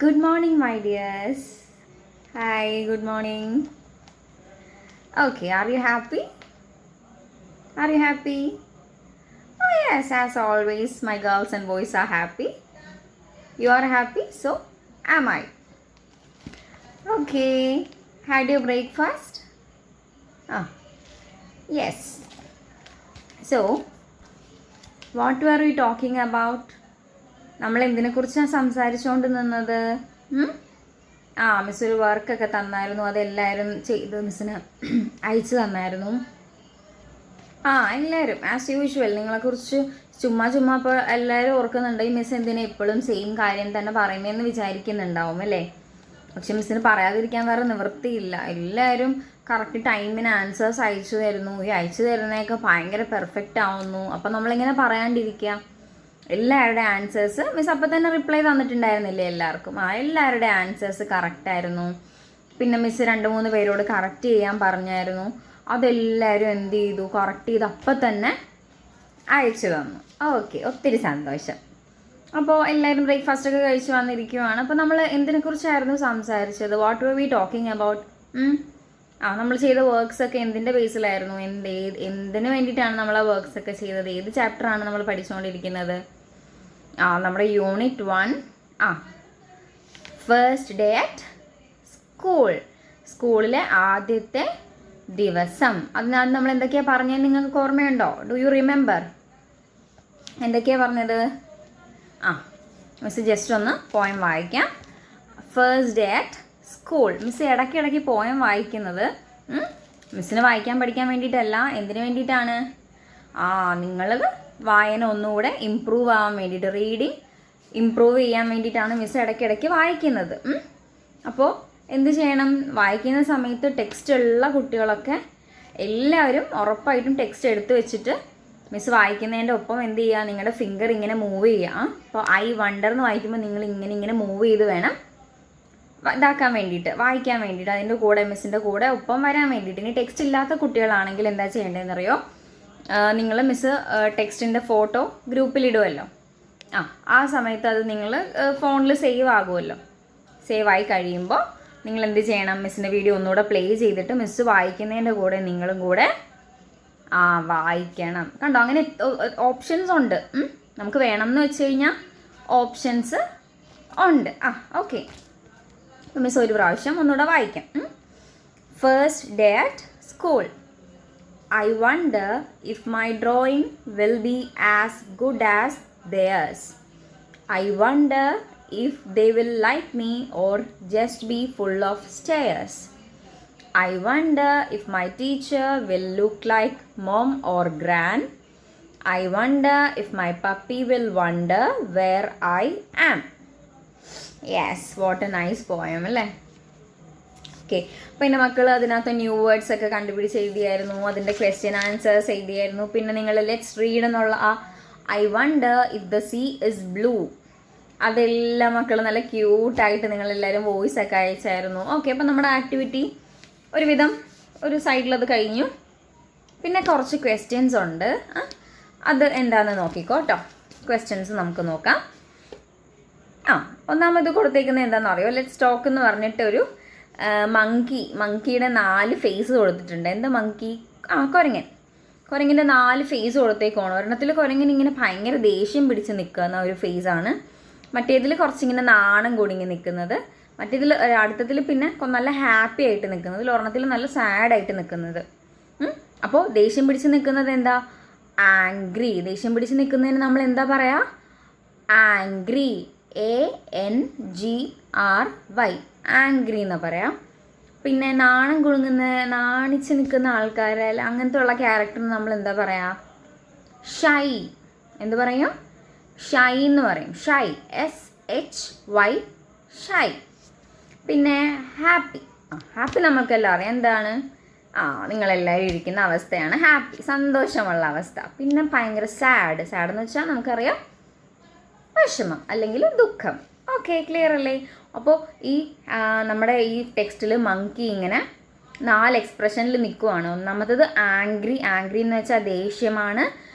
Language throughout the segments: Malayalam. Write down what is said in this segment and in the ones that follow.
Good morning, my dears. Hi, good morning. Okay, are you happy? Are you happy? Oh, yes, as always, my girls and boys are happy. You are happy, so am I. Okay, had your breakfast? Ah, yes. So, what were we talking about? നമ്മൾ എന്തിനെക്കുറിച്ചാണ് സംസാരിച്ചുകൊണ്ട് നിന്നത്? മിസ് ഒരു വർക്കൊക്കെ തന്നായിരുന്നു, അതെല്ലാവരും ചെയ്ത് മിസ്സിന് അയച്ചു തന്നായിരുന്നു. എല്ലാവരും ആസ് യൂഷ്വൽ നിങ്ങളെക്കുറിച്ച് ചുമ്മാ ഇപ്പോൾ എല്ലാവരും ഓർക്കുന്നുണ്ടെങ്കിൽ മിസ് എന്തിനാ എപ്പോഴും സെയിം കാര്യം തന്നെ പറയുന്നതെന്ന് വിചാരിക്കുന്നുണ്ടാവും അല്ലേ? പക്ഷെ മിസ്സിന് പറയാതിരിക്കാൻ വേറെ നിവൃത്തിയില്ല. എല്ലാവരും കറക്റ്റ് ടൈമിന് ആൻസേഴ്സ് അയച്ചു തരുന്നു. ഈ അയച്ചു തരുന്നതൊക്കെ ഭയങ്കര പെർഫെക്റ്റ് ആവുന്നു. അപ്പം നമ്മളിങ്ങനെ പറയാണ്ടിരിക്കുക. എല്ലാവരുടെ ആൻസേഴ്സ് മിസ് അപ്പം തന്നെ റിപ്ലൈ തന്നിട്ടുണ്ടായിരുന്നില്ലേ എല്ലാവർക്കും? എല്ലാവരുടെ ആൻസേഴ്സ് കറക്റ്റായിരുന്നു. പിന്നെ മിസ് 2-3 പേരോട് കറക്റ്റ് ചെയ്യാൻ പറഞ്ഞായിരുന്നു. അതെല്ലാവരും എന്ത് ചെയ്തു? കറക്റ്റ് ചെയ്ത് അപ്പം തന്നെ അയച്ചു തന്നു. ഓക്കെ, ഒത്തിരി സന്തോഷം. അപ്പോൾ എല്ലാവരും ബ്രേക്ക്ഫാസ്റ്റൊക്കെ കഴിച്ച് വന്നിരിക്കുവാണ്. അപ്പോൾ നമ്മൾ എന്തിനെക്കുറിച്ചായിരുന്നു സംസാരിച്ചത്? What were we talking about? നമ്മൾ ചെയ്ത വർക്ക്സൊക്കെ എന്തിൻ്റെ ബേസിലായിരുന്നു? എന്തിനു വേണ്ടിയിട്ടാണ് നമ്മൾ ആ വർക്ക്സൊക്കെ ചെയ്തത്? ഏത് ചാപ്റ്ററാണ് നമ്മൾ പഠിച്ചുകൊണ്ടിരിക്കുന്നത്? നമ്മുടെ യൂണിറ്റ് 1 ഫസ്റ്റ് ഡേ അറ്റ് സ്കൂളിലെ ആദ്യത്തെ ദിവസം. അതിനകത്ത് നമ്മൾ എന്തൊക്കെയാണ് പറഞ്ഞത് നിങ്ങൾക്ക് ഓർമ്മയുണ്ടോ? Do you remember? എന്തൊക്കെയാണ് പറഞ്ഞത്? മിസ് ജസ്റ്റ് ഒന്ന് പോയം വായിക്കാം. First day at school. Miss ഇടയ്ക്കിടയ്ക്ക് പോയം വായിക്കുന്നത് മിസ്സിന് വായിക്കാൻ പഠിക്കാൻ വേണ്ടിയിട്ടല്ല. എന്തിനു വേണ്ടിയിട്ടാണ്? നിങ്ങളത് വായന ഒന്നുകൂടെ ഇമ്പ്രൂവ് ആവാൻ വേണ്ടിയിട്ട്, റീഡിങ് ഇമ്പ്രൂവ് ചെയ്യാൻ വേണ്ടിയിട്ടാണ് മിസ് ഇടയ്ക്കിടയ്ക്ക് വായിക്കുന്നത്. അപ്പോൾ എന്ത് ചെയ്യണം? വായിക്കുന്ന സമയത്ത് ടെക്സ്റ്റ് ഉള്ള കുട്ടികളൊക്കെ എല്ലാവരും ഉറപ്പായിട്ടും ടെക്സ്റ്റ് എടുത്ത് വെച്ചിട്ട് മിസ് വായിക്കുന്നതിൻ്റെ ഒപ്പം എന്ത് ചെയ്യുക? നിങ്ങളുടെ ഫിംഗർ ഇങ്ങനെ മൂവ് ചെയ്യുക. അപ്പോൾ ഐ വണ്ടർ എന്ന് വായിക്കുമ്പോൾ നിങ്ങൾ ഇങ്ങനെ മൂവ് ചെയ്ത് വേണം ഇതാക്കാൻ വേണ്ടിയിട്ട്, വായിക്കാൻ വേണ്ടിയിട്ട്, അതിൻ്റെ കൂടെ മിസ്സിൻ്റെ കൂടെ ഒപ്പം വരാൻ വേണ്ടിയിട്ട്. ഇനി ടെക്സ്റ്റ് ഇല്ലാത്ത കുട്ടികളാണെങ്കിൽ എന്താ ചെയ്യേണ്ടതെന്നറിയോ? നിങ്ങൾ മിസ് ടെക്സ്റ്റിൻ്റെ ഫോട്ടോ ഗ്രൂപ്പിലിടുമല്ലോ. ആ സമയത്ത് അത് നിങ്ങൾ ഫോണിൽ സേവ് ആകുമല്ലോ. സേവ് ആയി കഴിയുമ്പോൾ നിങ്ങൾ എന്ത് ചെയ്യണം? മിസ്സിൻ്റെ വീഡിയോ ഒന്നുകൂടെ പ്ലേ ചെയ്തിട്ട് മിസ് വായിക്കുന്നതിൻ്റെ കൂടെ നിങ്ങളും കൂടെ വായിക്കണം. കണ്ടോ, അങ്ങനെ ഓപ്ഷൻസ് ഉണ്ട്. നമുക്ക് വേണമെന്ന് വെച്ച് കഴിഞ്ഞാൽ ഓപ്ഷൻസ് ഉണ്ട്. ഓക്കെ, മിസ് ഒരു പ്രാവശ്യം ഒന്നുകൂടെ വായിക്കാം. First day at school. I wonder if my drawing will be as good as theirs. I wonder if they will like me or just be full of stares. I wonder if my teacher will look like mom or gran. I wonder if my puppy will wonder where I am. Yes, what a nice poem, അല്ലേ? ഓക്കെ, അപ്പോൾ എൻ്റെ മക്കൾ അതിനകത്ത് ന്യൂ വേർഡ്സ് ഒക്കെ കണ്ടുപിടിച്ച് എഴുതിയായിരുന്നു. അതിൻ്റെ ക്വസ്റ്റ്യൻ ആൻസേഴ്സ് എഴുതിയായിരുന്നു. പിന്നെ നിങ്ങൾ ലെറ്റ്സ് റീഡ് എന്നുള്ള I wonder if the sea is blue, അതെല്ലാം മക്കൾ നല്ല ക്യൂട്ടായിട്ട് നിങ്ങളെല്ലാവരും വോയിസ് ഒക്കെ അയച്ചായിരുന്നു. ഓക്കെ, അപ്പോൾ നമ്മുടെ ആക്ടിവിറ്റി ഒരുവിധം ഒരു സൈഡിലത് കഴിഞ്ഞു. പിന്നെ കുറച്ച് ക്വസ്റ്റ്യൻസ് ഉണ്ട്. അത് എന്താണെന്ന് നോക്കിക്കോ കേട്ടോ. ക്വസ്റ്റ്യൻസ് നമുക്ക് നോക്കാം. ഒന്നാമത് കൊടുത്തേക്കുന്നത് എന്താണെന്ന് അറിയോ? ലെറ്റ്സ് ടോക്ക് എന്ന് പറഞ്ഞിട്ട് ഒരു മങ്കിയുടെ 4 ഫേസ് കൊടുത്തിട്ടുണ്ട്. എന്താ മങ്കി? കുരങ്ങൻ്റെ 4 ഫേസ് കൊടുത്തേക്കാണ്. ഒരെണ്ണത്തിൽ കുരങ്ങൻ ഇങ്ങനെ ഭയങ്കര ദേഷ്യം പിടിച്ച് നിൽക്കുന്ന ഒരു ഫേസാണ്. മറ്റേതിൽ കുറച്ചിങ്ങനെ നാണം കൂടിങ്ങി നിൽക്കുന്നത്. മറ്റേതിൽ അടുത്തതിൽ പിന്നെ നല്ല ഹാപ്പി ആയിട്ട് നിൽക്കുന്നത്. ഒരെണ്ണത്തിൽ നല്ല സാഡായിട്ട് നിൽക്കുന്നത്. അപ്പോൾ ദേഷ്യം പിടിച്ച് നിൽക്കുന്നത് എന്താ? ആംഗ്രി. ദേഷ്യം പിടിച്ച് നിൽക്കുന്നതിന് നമ്മൾ എന്താ പറയുക? ആംഗ്രി. ANGRY, ആംഗ്രി എന്ന് പറയാം. പിന്നെ നാണിച്ച് നിൽക്കുന്ന ആൾക്കാരെ അങ്ങനത്തെ ഉള്ള ക്യാരക്ടറിന് നമ്മൾ എന്താ പറയുക? ഷൈ. എന്ത് പറയും? ഷൈ എന്ന് പറയും. Shy, SHY, shy. പിന്നെ ഹാപ്പി. ഹാപ്പി നമുക്കെല്ലാം അറിയാം എന്താണ്? നിങ്ങളെല്ലാവരും ഇരിക്കുന്ന അവസ്ഥയാണ് ഹാപ്പി, സന്തോഷമുള്ള അവസ്ഥ. പിന്നെ ഭയങ്കര സാഡ് എന്ന് വെച്ചാൽ നമുക്കറിയാം വിഷമം അല്ലെങ്കിൽ ദുഃഖം. ഓക്കെ, ക്ലിയർ അല്ലേ? അപ്പോൾ ഈ നമ്മുടെ ഈ ടെക്സ്റ്റിൽ മങ്കി ഇങ്ങനെ 4 എക്സ്പ്രഷനിൽ നിൽക്കുവാണ്. ഒന്നാമത്തത് ആംഗ്രി എന്ന് വെച്ചാൽ ദേഷ്യമാണ്.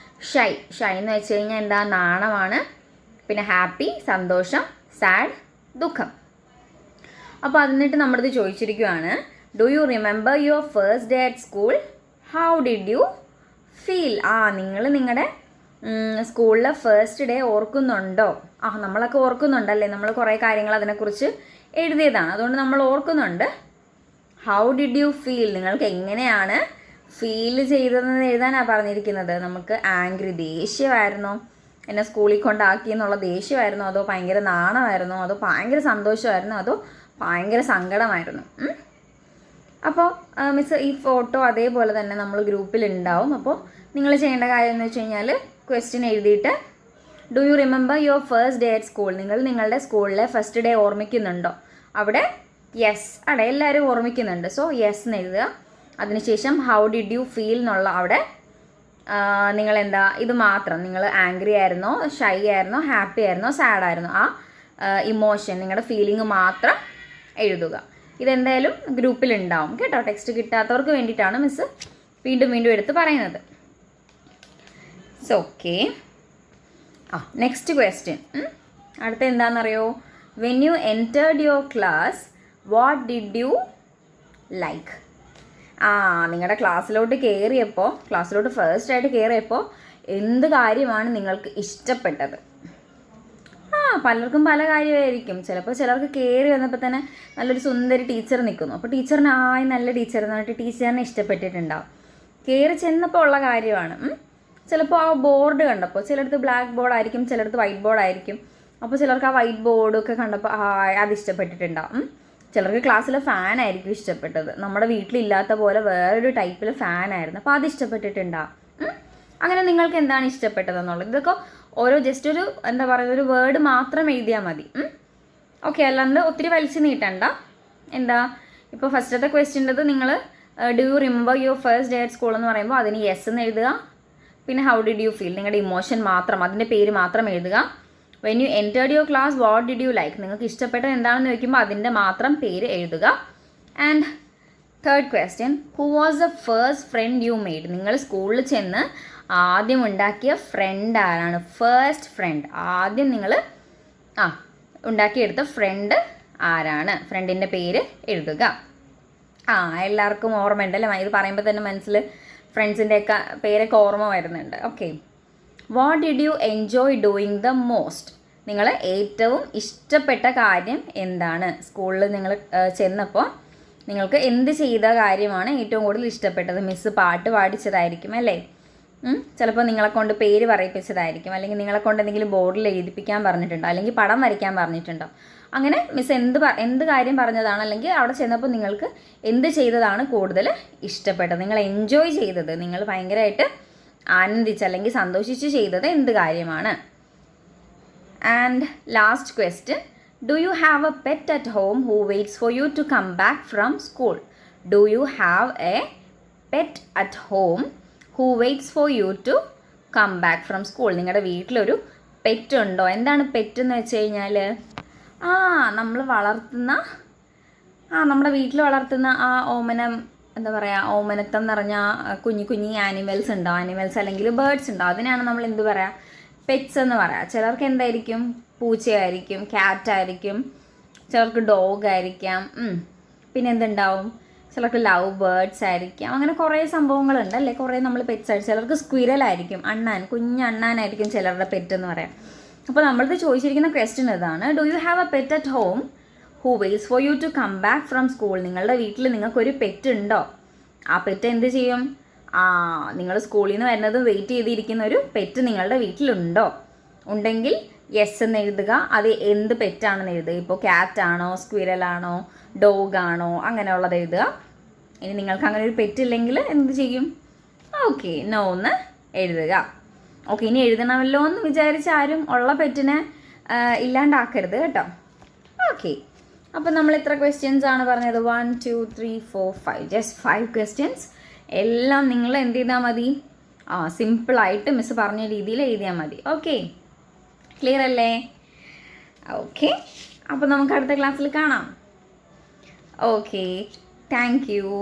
ഷൈ എന്ന് വെച്ച് കഴിഞ്ഞാൽ എന്താ? നാണമാണ്. പിന്നെ ഹാപ്പി സന്തോഷം, സാഡ് ദുഃഖം. അപ്പോൾ എന്നിട്ട് നമ്മളിത് ചോദിച്ചിരിക്കുകയാണ്, do you remember your first day at school? How did you feel? നിങ്ങൾ നിങ്ങളുടെ സ്കൂളിലെ ഫസ്റ്റ് ഡേ ഓർക്കുന്നുണ്ടോ? നമ്മളൊക്കെ ഓർക്കുന്നുണ്ടല്ലേ, നമ്മൾ കുറേ കാര്യങ്ങൾ അതിനെക്കുറിച്ച് എഴുതിയതാണ്, അതുകൊണ്ട് നമ്മൾ ഓർക്കുന്നുണ്ട്. How did you feel? നിങ്ങൾക്ക് എങ്ങനെയാണ് ഫീൽ ചെയ്തതെന്ന് എഴുതാനാണ് പറഞ്ഞിരിക്കുന്നത്. നമുക്ക് ആംഗ്രി, ദേഷ്യമായിരുന്നോ, എന്നെ സ്കൂളിൽ കൊണ്ടാക്കി എന്നുള്ള ദേഷ്യമായിരുന്നോ, അതോ ഭയങ്കര നാണമായിരുന്നോ, അതോ ഭയങ്കര സന്തോഷമായിരുന്നോ, അതോ ഭയങ്കര സങ്കടമായിരുന്നു? അപ്പോൾ മിസ് ഈ ഫോട്ടോ അതേപോലെ തന്നെ നമ്മൾ ഗ്രൂപ്പിലുണ്ടാവും. അപ്പോൾ നിങ്ങൾ ചെയ്യേണ്ട കാര്യം എന്ന് വെച്ച് കഴിഞ്ഞാൽ ക്വസ്റ്റ്യൻ എഴുതിയിട്ട് do you remember your first day at school? നിങ്ങൾ നിങ്ങളുടെ സ്കൂളിലെ ഫസ്റ്റ് ഡേ ഓർമ്മിക്കുന്നുണ്ടോ? അവിടെ യെസ്, എല്ലാവരും ഓർമ്മിക്കുന്നുണ്ട്. സോ യെസ് എന്ന് എഴുതുക. അതിനുശേഷം ഹൗ ഡിഡ് യു ഫീൽ എന്നുള്ള അവിടെ നിങ്ങൾ എന്താ, ഇത് മാത്രം, നിങ്ങൾ ആംഗ്രി ആയിരുന്നോ, ഷൈ ആയിരുന്നോ, ഹാപ്പി ആയിരുന്നോ, സാഡ് ആയിരുന്നോ, ആ ഇമോഷൻ, നിങ്ങളുടെ ഫീലിംഗ് മാത്രം എഴുതുക. ഇതെന്തായാലും ഗ്രൂപ്പിലുണ്ടാവും കേട്ടോ. ടെക്സ്റ്റ് കിട്ടാത്തവർക്ക് വേണ്ടിയിട്ടാണ് മിസ് വീണ്ടും വീണ്ടും എടുത്ത് പറയുന്നത്. So okay. Next question. അടുത്ത എന്താണെന്നറിയോ? When you entered your class what did you like? നിങ്ങളുടെ ക്ലാസ്സിലോട്ട് ഫസ്റ്റ് ആയിട്ട് കയറിയപ്പോൾ എന്ത് കാര്യമാണ് നിങ്ങൾക്ക് ഇഷ്ടപ്പെട്ടത്? പലർക്കും പല കാര്യമായിരിക്കും. ചിലപ്പോൾ ചിലർക്ക് കയറി വന്നപ്പോൾ തന്നെ നല്ലൊരു സുന്ദരി ടീച്ചർ നിൽക്കുന്നു. അപ്പോൾ ടീച്ചറിന് നല്ല ടീച്ചർ എന്ന് പറഞ്ഞിട്ട് ടീച്ചറിനെ ഇഷ്ടപ്പെട്ടിട്ടുണ്ടാവും. കയറി ചെന്നപ്പോൾ ഉള്ള കാര്യമാണ്. ചിലപ്പോൾ ആ ബോർഡ് കണ്ടപ്പോൾ, ചിലടത്ത് ബ്ലാക്ക് ബോർഡായിരിക്കും, ചിലടത്ത് വൈറ്റ് ബോർഡായിരിക്കും. അപ്പോൾ ചിലർക്ക് ആ വൈറ്റ് ബോർഡൊക്കെ കണ്ടപ്പോൾ അത് ഇഷ്ടപ്പെട്ടിട്ടുണ്ടാവും. ചിലർക്ക് ക്ലാസ്സിലെ ഫാനായിരിക്കും ഇഷ്ടപ്പെട്ടത്. നമ്മുടെ വീട്ടിലില്ലാത്ത പോലെ വേറൊരു ടൈപ്പിൽ ഫാനായിരുന്നു, അപ്പോൾ അത് ഇഷ്ടപ്പെട്ടിട്ടുണ്ടാവും. അങ്ങനെ നിങ്ങൾക്ക് എന്താണ് ഇഷ്ടപ്പെട്ടതെന്നുള്ളത് ഇതൊക്കെ ഓരോ ജസ്റ്റ് ഒരു എന്താ പറയുക, ഒരു വേർഡ് മാത്രം എഴുതിയാൽ മതി. ഓക്കെ, അല്ലാണ്ട് ഒത്തിരി വലിച്ചു നീട്ടണ്ട. ഇപ്പോൾ ഫസ്റ്റത്തെ ക്വസ്റ്റ്യൻ്റെത് നിങ്ങൾ do you remember your first day at school എന്ന് പറയുമ്പോൾ അതിന് യെസ് എന്ന് എഴുതുക. പിന്നെ ഹൗ ഡിഡ് യു ഫീൽ, നിങ്ങളുടെ ഇമോഷൻ മാത്രം, അതിൻ്റെ പേര് മാത്രം എഴുതുക. When you entered your class what did you like, നിങ്ങൾക്ക് ഇഷ്ടപ്പെട്ടത് എന്താണെന്ന് ചോദിക്കുമ്പോൾ അതിൻ്റെ മാത്രം പേര് എഴുതുക. And third question, who was the first friend you made? നിങ്ങൾ സ്കൂളിൽ ചെന്ന് ആദ്യം ഉണ്ടാക്കിയ ഫ്രണ്ട് ആരാണ്? ഫസ്റ്റ് ഫ്രണ്ട്, ആദ്യം നിങ്ങൾ ഉണ്ടാക്കിയെടുത്ത ഫ്രണ്ട് ആരാണ്? ഫ്രണ്ടിൻ്റെ പേര് എഴുതുക. എല്ലാവർക്കും ഓർമ്മയുണ്ടല്ലേ, ഇത് പറയുമ്പോൾ തന്നെ മനസ്സിൽ ഫ്രണ്ട്സിൻ്റെയൊക്കെ പേരൊക്കെ ഓർമ്മ വരുന്നുണ്ട്. Okay. What did you enjoy doing the most? നിങ്ങൾ ഏറ്റവും ഇഷ്ടപ്പെട്ട കാര്യം എന്താണ്? സ്കൂളിൽ നിങ്ങൾ ചെന്നപ്പോൾ നിങ്ങൾക്ക് എന്ത് ചെയ്ത കാര്യമാണ് ഏറ്റവും കൂടുതൽ ഇഷ്ടപ്പെട്ടത്? മിസ്സ് പാട്ട് പാടിച്ചതായിരിക്കും അല്ലേ? ചിലപ്പോൾ നിങ്ങളെ കൊണ്ട് പേര് പറയിപ്പിച്ചതായിരിക്കും, അല്ലെങ്കിൽ നിങ്ങളെ കൊണ്ട് എന്തെങ്കിലും ബോർഡിൽ എഴുതിപ്പിക്കാൻ പറഞ്ഞിട്ടുണ്ടോ, അല്ലെങ്കിൽ പടം വരയ്ക്കാൻ പറഞ്ഞിട്ടുണ്ടോ? അങ്ങനെ മിസ് എന്ത് കാര്യം പറഞ്ഞതാണ്, അല്ലെങ്കിൽ അവിടെ ചെന്നപ്പോൾ നിങ്ങൾക്ക് എന്ത് ചെയ്തതാണ് കൂടുതൽ ഇഷ്ടപ്പെട്ടത്, നിങ്ങൾ എൻജോയ് ചെയ്തത്, നിങ്ങൾ ഭയങ്കരമായിട്ട് ആനന്ദിച്ച് അല്ലെങ്കിൽ സന്തോഷിച്ച് ചെയ്തത് എന്ത് കാര്യമാണ്? And last question, do you have a pet at home who waits for you to come back from school? Do you have a pet at home who waits for you to come back from school? നിങ്ങളുടെ വീട്ടിലൊരു പെറ്റ് ഉണ്ടോ? എന്താണ് പെറ്റ് എന്ന് വെച്ച് കഴിഞ്ഞാൽ നമ്മൾ വളർത്തുന്ന നമ്മുടെ വീട്ടിൽ വളർത്തുന്ന എന്താ പറയുക, ഓമനത്തം നിറഞ്ഞ കുഞ്ഞി ആനിമൽസ് ഉണ്ടോ, ആനിമൽസ് അല്ലെങ്കിൽ ബേർഡ്സ് ഉണ്ടോ, അതിനാണ് നമ്മൾ എന്ത് പറയുക, പെറ്റ്സ് എന്ന് പറയാം. ചിലർക്ക് എന്തായിരിക്കും, പൂച്ചയായിരിക്കും, ക്യാറ്റായിരിക്കും, ചിലർക്ക് ഡോഗ് ആയിരിക്കാം, പിന്നെ എന്തുണ്ടാവും, ചിലർക്ക് ലവ് ബേർഡ്സ് ആയിരിക്കാം. അങ്ങനെ കുറേ സംഭവങ്ങളുണ്ട് അല്ലേ, കുറേ നമ്മൾ പെറ്റ്സ് ആയിരിക്കും. ചിലർക്ക് സ്ക്വിരലായിരിക്കും, കുഞ്ഞണ്ണാനായിരിക്കും ചിലരുടെ പെറ്റ് എന്ന് പറയാം. അപ്പോൾ നമ്മളിത് ചോദിച്ചിരിക്കുന്ന ക്വസ്റ്റ്യൻ ഇതാണ്, do you have a pet at home who waits for you to come back from school? നിങ്ങളുടെ വീട്ടിൽ നിങ്ങൾക്കൊരു പെറ്റ് ഉണ്ടോ? ആ പെറ്റ് എന്ത് ചെയ്യും? നിങ്ങൾ സ്കൂളിൽ നിന്ന് വരുന്നതും വെയിറ്റ് ചെയ്തിരിക്കുന്ന ഒരു പെറ്റ് നിങ്ങളുടെ വീട്ടിലുണ്ടോ? ഉണ്ടെങ്കിൽ യെസ് എന്ന് എഴുതുക. അത് എന്ത് പെറ്റാണെന്ന് എഴുതുക. ഇപ്പോൾ ക്യാറ്റാണോ, സ്ക്വിരലാണോ, ഡോഗാണോ, അങ്ങനെയുള്ളത് എഴുതുക. ഇനി നിങ്ങൾക്ക് അങ്ങനെ ഒരു പെറ്റ് ഇല്ലെങ്കിൽ എന്ത് ചെയ്യും? ഓക്കെ, നോ എന്ന് എഴുതുക. ഓക്കെ, ഇനി എഴുതണമല്ലോ എന്ന് വിചാരിച്ച് ആരും ഉള്ള പെറ്റിനെ ഇല്ലാണ്ടാക്കരുത് കേട്ടോ. ഓക്കെ, അപ്പോൾ നമ്മൾ എത്ര ക്വസ്റ്റ്യൻസ് ആണ് പറഞ്ഞത്? 1 2 3 4 5, ജസ്റ്റ് 5 ക്വസ്റ്റ്യൻസ്. എല്ലാം നിങ്ങൾ എന്ത് ചെയ്താൽ മതി? സിമ്പിളായിട്ട് മിസ് പറഞ്ഞ രീതിയിൽ എഴുതിയാൽ മതി. ഓക്കെ, ക്ലിയർ അല്ലേ? ഓക്കെ, അപ്പോൾ നമുക്ക് അടുത്ത ക്ലാസ്സിൽ കാണാം. Okay, thank you.